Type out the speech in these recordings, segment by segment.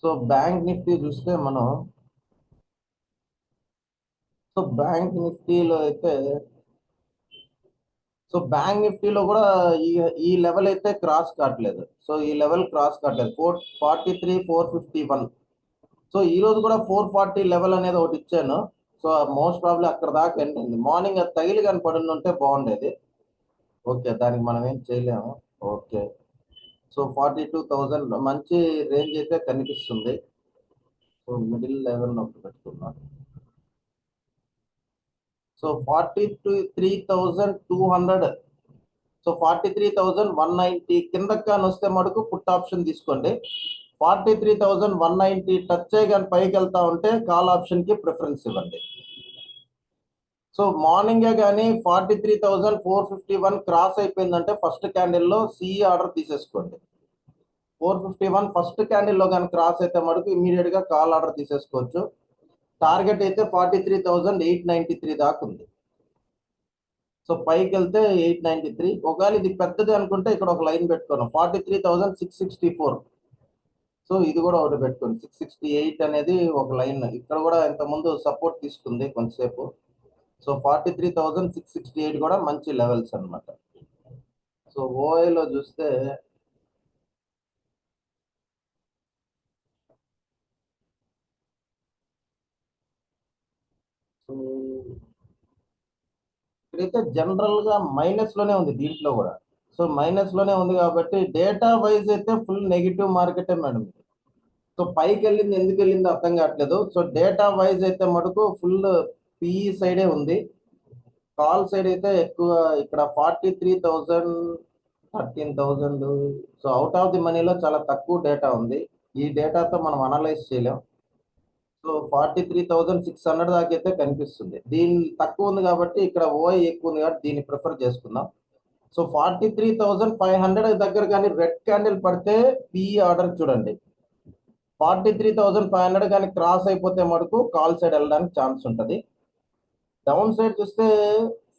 So bank Nifty చూస్తే మనం, so bank నిఫ్టీలో అయితే, సో బ్యాంక్ నిఫ్టీలో కూడా ఈ ఈ లెవెల్ అయితే క్రాస్ కావట్లేదు. సో ఈ లెవెల్ క్రాస్ కావట్లేదు. 443,451. సో ఈ రోజు కూడా 440 లెవెల్ అనేది ఒకటి ఇచ్చాను. సో మోస్ట్ ప్రాబ్లీ అక్కడ దాకా వెళ్ళింది. మార్నింగ్ అది తగిలి కానీ పడి ఉంటే బాగుండేది. ఓకే, దానికి మనం ఏం చేయలేము. ఓకే, సో 42,000 మంచి రేంజ్ అయితే కనిపిస్తుంది. సో మిడిల్ లెవెల్ ఒకటి పెట్టుకున్నాం. సో 43,200. సో 43,190 కిందకి కానీ వస్తే మటుకు పుట్ ఆప్షన్ తీసుకోండి. 43,190 టచ్ అయ్యి కానీ పైకి వెళ్తా ఉంటే కాల్ ఆప్షన్ కి ప్రిఫరెన్స్ ఇవ్వండి. సో మార్నింగే కానీ 43,451 క్రాస్ అయిపోయిందంటే ఫస్ట్ క్యాండిల్లో సిఈ ఆర్డర్ తీసేసుకోండి. 451 ఫస్ట్ క్యాండిల్లో కానీ క్రాస్ అయితే మటుకు ఇమీడియట్ గా కాల్ ఆర్డర్ తీసేసుకోవచ్చు. టార్గెట్ అయితే 43,893 దాకా ఉంది. సో పైకి వెళ్తే 893. ఒకవేళ ఇది పెద్దది అనుకుంటే ఇక్కడ ఒక లైన్ పెట్టుకున్నాం 43,664. సో ఇది కూడా ఒకటి పెట్టుకోండి. 668 అనేది ఒక లైన్. ఇక్కడ కూడా ఇంత ముందు సపోర్ట్ తీసుకుంది కొంతసేపు. సో 43,668 కూడా మంచి లెవెల్స్ అన్నమాట. సో ఓఐలో చూస్తే ఇక్కడైతే జనరల్ గా మైనస్ లోనే ఉంది దీంట్లో కూడా. సో మైనస్ లోనే ఉంది కాబట్టి డేటా వైజ్ అయితే ఫుల్ నెగిటివ్ మార్కెటే మేడం ఇది. సో పైకి వెళ్ళింది ఎందుకు వెళ్ళిందో అర్థం కావట్లేదు. సో డేటా వైజ్ అయితే మటుకు ఫుల్ పిఈ సైడే ఉంది. కాల్ సైడ్ అయితే ఎక్కువ ఇక్కడ 43,000, 13,000. సో అవుట్ ఆఫ్ ది మనీలో చాలా తక్కువ డేటా ఉంది. ఈ డేటాతో మనం అనలైజ్ చేయలేం. సో 43,600 దాకా అయితే కనిపిస్తుంది. దీని తక్కువ ఉంది కాబట్టి ఇక్కడ ఓఐ ఎక్కువ ఉంది కాబట్టి దీన్ని ప్రిఫర్ చేసుకుందాం. సో 43,500 దగ్గర కానీ రెడ్ క్యాండిల్ పడితే పిఈ ఆర్డర్ చూడండి. 43,500 కానీ క్రాస్ అయిపోతే మటుకు కాల్ సైడ్ వెళ్ళడానికి ఛాన్స్ ఉంటుంది. డౌన్ సైడ్ చూస్తే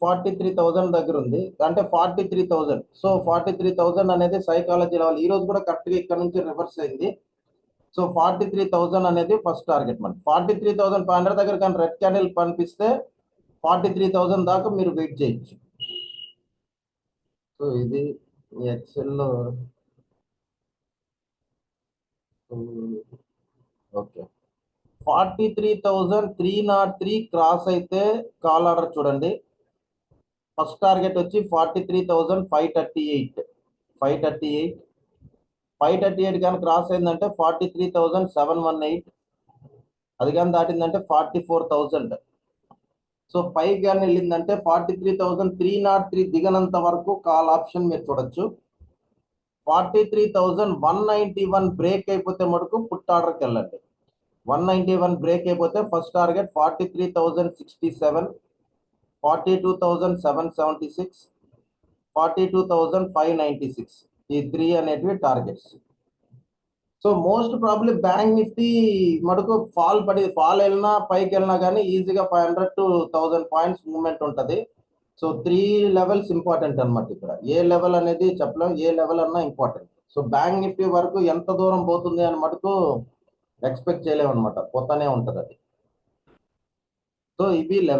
43,000 దగ్గర ఉంది, అంటే 43,000. సో 43,000 అనేది సైకాలజీ లెవెల్. ఈ రోజు కూడా కరెక్ట్ గా ఇక్కడ నుంచి రివర్స్ అయింది. సో 43,000 అనేది ఫస్ట్ టార్గెట్ మనకి. 43,500 దగ్గర కానీ రెడ్ క్యాండిల్ కనిపిస్తే 43,000 దాకా మీరు వెయిట్ చేయొచ్చు. సో ఇది ఎక్సెల్ లో. ఓకే, 43,303 క్రాస్ అయితే కాల్ ఆర్డర్ చూడండి. ఫస్ట్ టార్గెట్ వచ్చి 43,538. 538 కానీ క్రాస్ అయిందంటే 43,718. అది కానీ దాటిందంటే 44,000. సో పైకి కానీ వెళ్ళిందంటే 43,303 దిగనంత వరకు కాల్ ఆప్షన్ మీరు చూడొచ్చు. 43,191 బ్రేక్ అయిపోతే మటుకు పుట్ ఆర్డర్కి వెళ్ళండి. 191 బ్రేక్ అయిపోతే ఫస్ట్ టార్గెట్ 43,067, 42,776, 42,596. ఈ 3 అనేటివి targets. So most probably bank Nifty మటుకు ఫాల్ వెళ్ళినా పైకి వెళ్ళినా కానీ ఈజీగా 500 to 1,000 పాయింట్స్ మూవ్మెంట్ ఉంటుంది. సో 3 లెవెల్స్ ఇంపార్టెంట్ అనమాట. ఇక్కడ ఏ లెవెల్ అనేది చెప్పలేం, ఏ లెవెల్ అన్నా ఇంపార్టెంట్. సో బ్యాంక్ నిఫ్టీ వరకు ఎంత దూరం పోతుంది అని మటుకు ఎక్స్పెక్ట్ చేయలేము అనమాట, పోతానే ఉంటది అది. సో ఇవి లెవెల్.